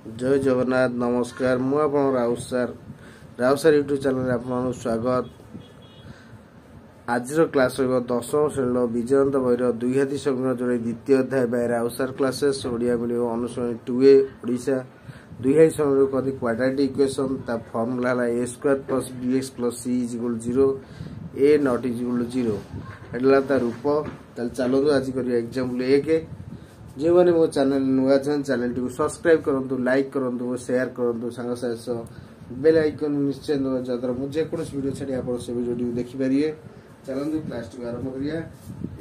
जय जगन्नाथ नमस्कार मु आपण राउत सार यूट्यूब चैनल आपन स्वागत। आज क्लास दशम श्रेणी विजयंत बहिर दुई हाथी संग्रह जोड़े द्वितीय अध्याय बाय राउत सार क्लासेस ओडिया मीडियम अनुसरण 2A ओडिशा दुई हाथी संग्रह कदी क्वाड्रेटिक इक्वेशन ता फार्मूला है a square plus bx plus c is equal 0 a not is equal 0 एडला ता रूप। ताल चलो आज करिया एग्जांपल 1 जो मैंने मो चैनल नुआ चैनल टी सब्सक्राइब करूँ, लाइक करूँ, शेयर करूँ सांग साथ बेल आइकन निश्चय दबा जद्वारा मुझे जेको वीडियो छाड़ी आप से वीडियो देखिपारे। चलते क्लास टी आरंभ करिया।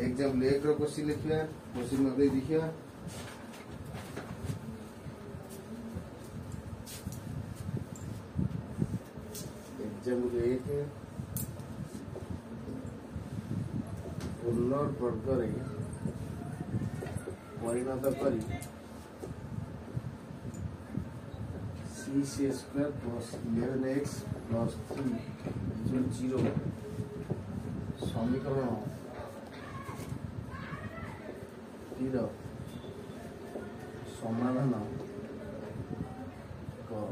एग्जांपल 1 रो क्वेश्चन लिखिया, क्वेश्चन मध्ये देखिया एग्जांपल 1 पुनर्वर्ग रे परिणत करी c square plus 11x plus 3 0 समीकरण टीर समाधान कर।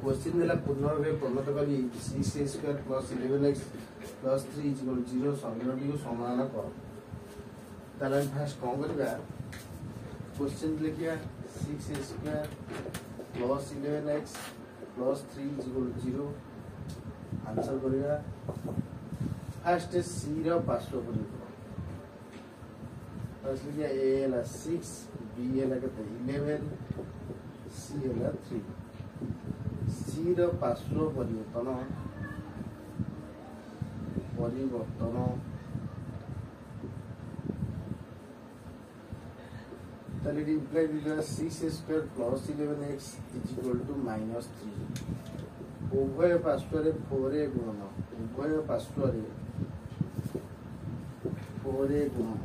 क्वेश्चन देला पुनर्वर्ग परिणत करी c square plus 11x plus 3 is equal 0 समीकरण को समाधान कर। ताले फर्स्ट कौन करबा क्वेश्चन लिखिया 6 square plus 11x plus 3 is equal 0 answer करिया। फर्स्ट c रो पार्श्व करियो फर्स्ट लिखिया a है 6 b है केते 11 c है 3 c रो पार्श्व परिवर्तन ताले इम्प्लाई दिला 6 square plus 11x is equal to -3 उभय पार्श्व रे 4a गुणन उभय पार्श्व रे 4a गुणन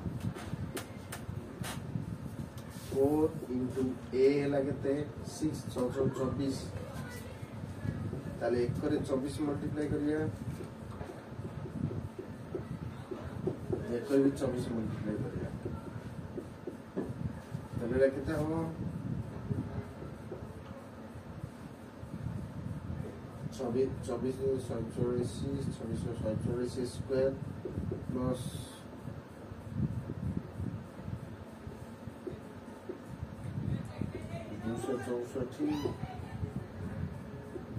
4 into a लागते 6 624 ताले 1 करे 24 मल्टीप्लाई करिया 1 करे 24 मल्टीप्लाई करिया ताले कितना हो 24 24 स्क्वायर प्लस 264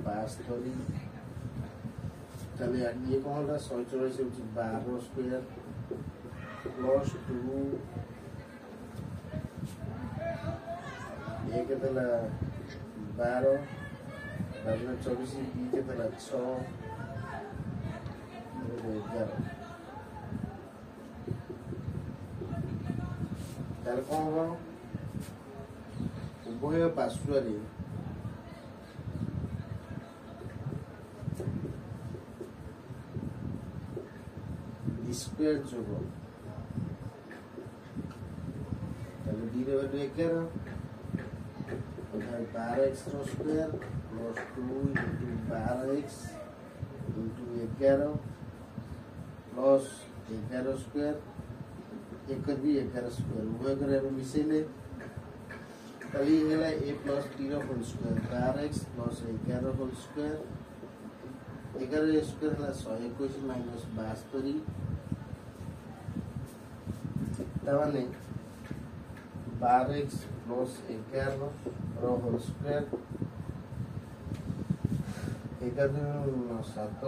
52 ताले ये कौन होला 144 होची 12 स्क्वायर प्लस 2 एक केतला 12 बादमे 24 बी केतला 6 11 ताले कौन हो उभय पार्श्व रे स्क्वायर जोग ताले डी रे वैल्यू 11 12x रो square plus 2 into 12x into 11 प्लस 11 स्क्वायर एक भी 11 स्क्वायर उभय करे मिसेले तभी हेला a प्लस t रो whole square 12x plus 11 whole square 11 square है 121 माइनस 72 तवने 12x प्लस 11 रो होल स्क्वायर 11 7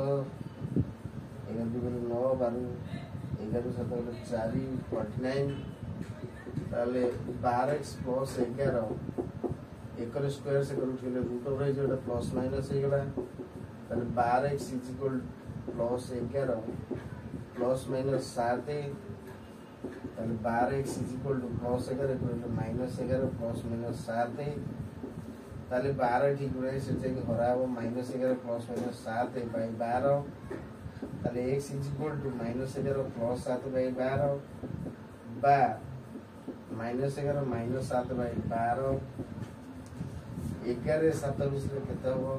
11 9 12 11 7 4 49 ताले 12x प्लस 11 एक स्क्वायर से करू के रूट ओवर जो प्लस माइनस हे गला ताले 12x is equal plus 11 plus minus 7 ताले 12x is equal to plus 11 equal minus 11 plus minus 7 ताले 12 ठीक रहे से जे हराबो माइनस 11 प्लस माइनस 7 बाय 12 ताले x is equal to minus 11 plus 7 by 12 बा माइनस 11 माइनस 7 बाय 12 11 27 केते हो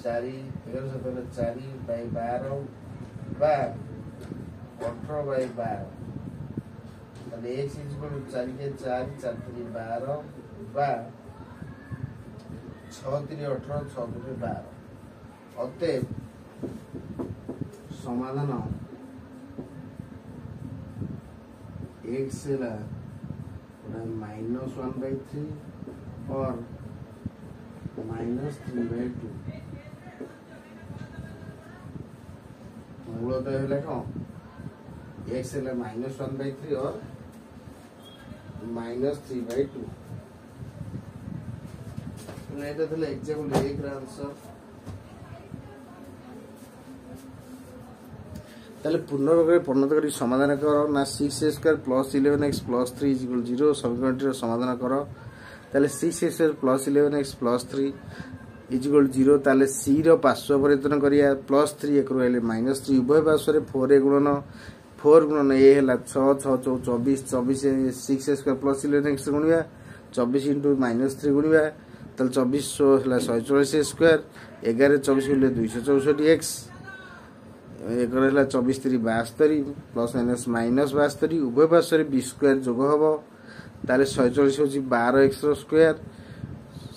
4 11 7 4 by 12 বা 18 by 12 তাহলে x ইকুয়াল 4 কে 4 4 3 12 বা 6 3 18 6 3 12 অতএব সমাধান x ହେଲା -1/3 और -3/2 मूलतः है कौन x है -1/3 और -3/2 एग्जाम्पल 1 आंसर ताले पुनर्भावे परिणत कर समाधान कर ना 6x² + 11x + 3 = 0 समीकरण समाधान कर ताले 6x² + 11x + 3 = 0 ताले c रो पार्श्व परिवर्तन करिया +3 एक रहले -3 उभय पार्श्व रे 4 ए गुणन 4 गुणन ए हला 6 6 24 24 6x² + 11x गुणिया 24 * -3 गुणिया ताले 24 हला 144x² 11 24 गुणिले 264x एक रहला 24 3 72 + माइनस -72 उभय पार्श्व रे b² जोग हबो ताले 144 होची 12x रो स्क्वायर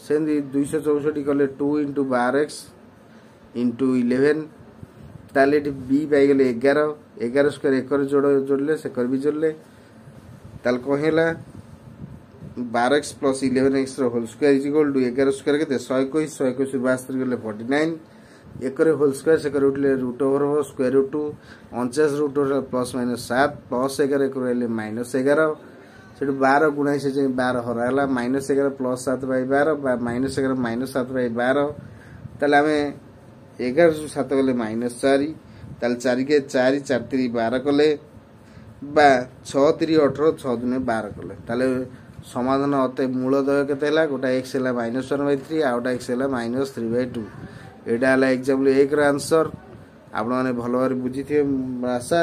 सेंदी 264 कले 2 * 12x * 11 ताले b पाई गेले 11 11 स्क्वायर एक जोड़ले से कर भी जोड़ले ताले को हेला 12x + 11x रो होल स्क्वायर = 11 स्क्वायर के 121 121 72 गेले 49 एक होल स्क्वायर से उठले रूट ओवर हो स्क्वायर रूट 49 रूट ओवर +-7 +11 एक रहले -11 से 12 गुणा से 12 हराला -11 +7 / 12 बा -11 - 7 / 12 ताले हमें 11 7 गले -4 ताले 4 के 4 4 3 12 कले बा 6 3 18 6 2 12 कले ताले समाधान अते मूलदय केते हला गोटा x हला -1/3 आ गोटा x हला -3/2 एटा हला एग्जांपल 1 रा आंसर आपण माने भलो भाबे बुझिथे आशा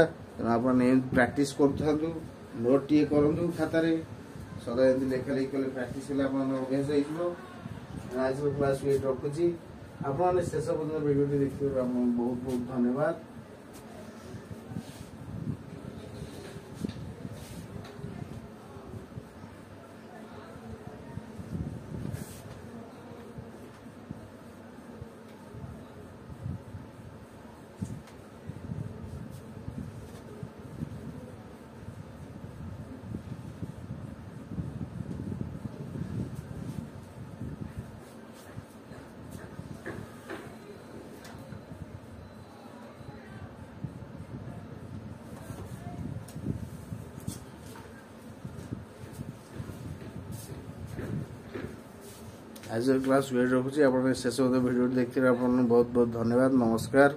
आपण ने प्रैक्टिस करथांतु नोट टी करंतु खाता रे सदा एंती लेखा लेखि कले प्रैक्टिस हला आपण अभ्यास होइबो आज क्लास में रखुची आपण माने शेष पर्यंत वीडियो देखियो आपण बहुत बहुत धन्यवाद। आज क्लास वीडियो रखुची आपण शेष वीडियो देखते बहुत बहुत धन्यवाद नमस्कार।